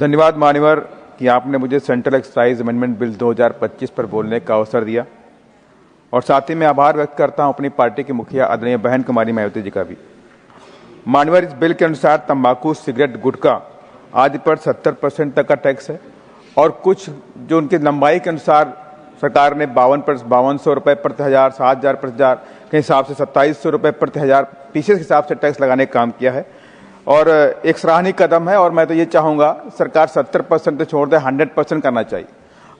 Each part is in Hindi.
धन्यवाद मान्यवर कि आपने मुझे सेंट्रल एक्साइज अमेंडमेंट बिल 2025 पर बोलने का अवसर दिया और साथ ही मैं आभार व्यक्त करता हूं अपनी पार्टी की मुखिया आदरणीय बहन कुमारी मायावती जी का भी। मान्यवर, इस बिल के अनुसार तंबाकू, सिगरेट, गुटखा आदि पर 70% तक का टैक्स है और कुछ जो उनकी लंबाई के अनुसार सरकार ने 5200 रुपये प्रति हजार, 7000 प्रति हजार के हिसाब से 2700 रुपये प्रति हजार पीसेस के हिसाब से टैक्स लगाने का काम किया है और एक सराहनीय कदम है। और मैं तो ये चाहूँगा सरकार 70% तो छोड़ दे, 100% करना चाहिए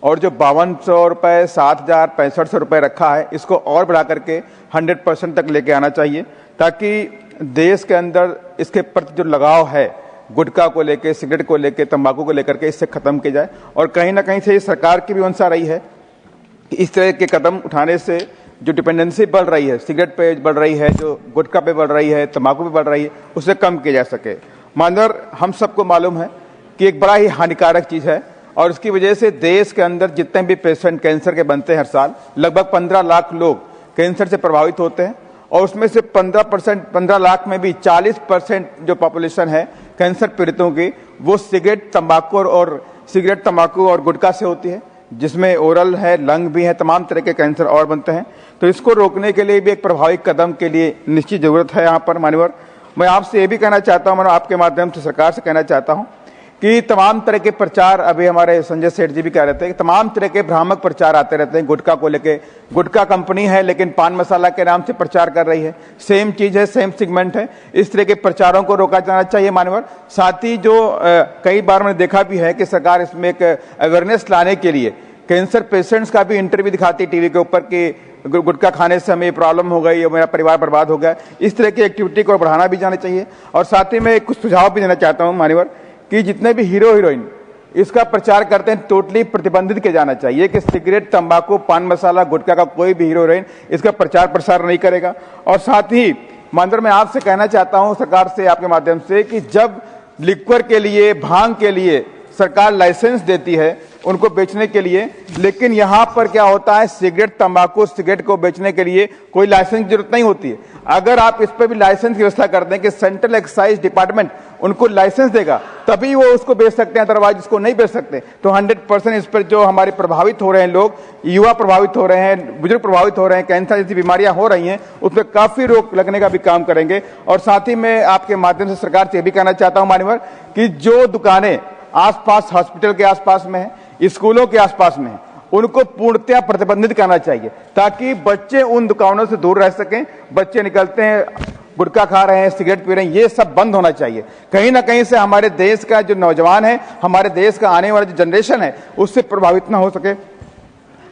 और जो 5200 रुपये, 7000, 6500 रुपये रखा है इसको और बढ़ा करके 100% तक लेके आना चाहिए ताकि देश के अंदर इसके प्रति जो लगाव है गुटखा को लेके, सिगरेट को लेके, तंबाकू को लेकर के इससे खत्म किया जाए। और कहीं ना कहीं से ये सरकार की भी मंशा रही है कि इस तरह के कदम उठाने से जो डिपेंडेंसी बढ़ रही है, सिगरेट पे बढ़ रही है, जो गुटखा पे बढ़ रही है, तंबाकू पे बढ़ रही है, उसे कम किया जा सके। मानवर, हम सबको मालूम है कि एक बड़ा ही हानिकारक चीज है और उसकी वजह से देश के अंदर जितने भी पेशेंट कैंसर के बनते हैं हर साल, लगभग 15 लाख लोग कैंसर से प्रभावित होते हैं और उसमें से 15 लाख में भी 40% जो पॉपुलेशन है कैंसर पीड़ितों की, वो सिगरेट, तंबाकू और गुटखा से होती है, जिसमें ओरल है, लंग भी है, तमाम तरह के कैंसर और बनते हैं। तो इसको रोकने के लिए भी एक प्रभावी कदम के लिए निश्चित जरूरत है। यहाँ पर मान्यवर, मैं आपसे ये भी कहना चाहता हूँ, मैं आपके माध्यम से सरकार से कहना चाहता हूँ कि तमाम तरह के प्रचार, अभी हमारे संजय सेठ जी भी कह रहे थे कि तमाम तरह के भ्रामक प्रचार आते रहते हैं गुटखा को लेके। गुटखा कंपनी है लेकिन पान मसाला के नाम से प्रचार कर रही है, सेम चीज है, सेम सेगमेंट है। इस तरह के प्रचारों को रोका जाना चाहिए मान्यवर। साथ ही जो कई बार मैंने देखा भी है कि सरकार इसमें एक अवेयरनेस लाने के लिए कैंसर पेशेंट्स का भी इंटरव्यू दिखाती है टीवी के ऊपर कि गुटखा खाने से हमें प्रॉब्लम हो गई और मेरा परिवार बर्बाद हो गया। इस तरह की एक्टिविटी को बढ़ाना भी जाना चाहिए। और साथ ही मैं कुछ सुझाव भी देना चाहता हूं मान्यवर कि जितने भी हीरो हीरोइन इसका प्रचार करते हैं टोटली प्रतिबंधित किया जाना चाहिए कि सिगरेट, तंबाकू, पान मसाला, गुटखा का कोई भी हीरो हीरोइन इसका प्रचार प्रसार नहीं करेगा। और साथ ही मान्यवर, मैं आपसे कहना चाहता हूं सरकार से आपके माध्यम से कि जब लिक्वर के लिए, भांग के लिए सरकार लाइसेंस देती है उनको बेचने के लिए, लेकिन यहां पर क्या होता है, सिगरेट, तंबाकू, सिगरेट को बेचने के लिए कोई लाइसेंस की जरूरत नहीं होती है। अगर आप इस पर भी लाइसेंस की व्यवस्था कर दें कि सेंट्रल एक्साइज डिपार्टमेंट उनको लाइसेंस देगा तभी वो उसको बेच सकते हैं, अदरवाइज उसको नहीं बेच सकते। तो 100% इस पर जो हमारे प्रभावित हो रहे हैं लोग, युवा प्रभावित हो रहे हैं, बुजुर्ग प्रभावित हो रहे हैं, कैंसर जैसी बीमारियां हो रही हैं, उस पर काफी रोक लगने का भी काम करेंगे। और साथ ही मैं आपके माध्यम से सरकार से भी कहना चाहता हूं मान्यवर कि जो दुकानें आसपास हॉस्पिटल के आसपास में है, स्कूलों के आसपास में है, उनको पूर्णतया प्रतिबंधित करना चाहिए ताकि बच्चे उन दुकानों से दूर रह सकें। बच्चे निकलते हैं, गुटखा खा रहे हैं, सिगरेट पी रहे हैं, ये सब बंद होना चाहिए। कहीं ना कहीं से हमारे देश का जो नौजवान है, हमारे देश का आने वाला जो जनरेशन है, उससे प्रभावित ना हो सके।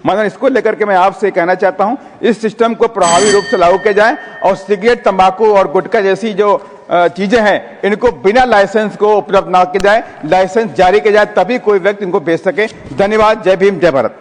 मतलब इसको लेकर के मैं आपसे कहना चाहता हूं इस सिस्टम को प्रभावी रूप से लागू किया जाए और सिगरेट, तंबाकू और गुटखा जैसी जो चीजें हैं इनको बिना लाइसेंस को उपलब्ध ना किया जाए, लाइसेंस जारी किया जाए तभी कोई व्यक्ति इनको बेच सके। धन्यवाद। जय भीम, जय भारत।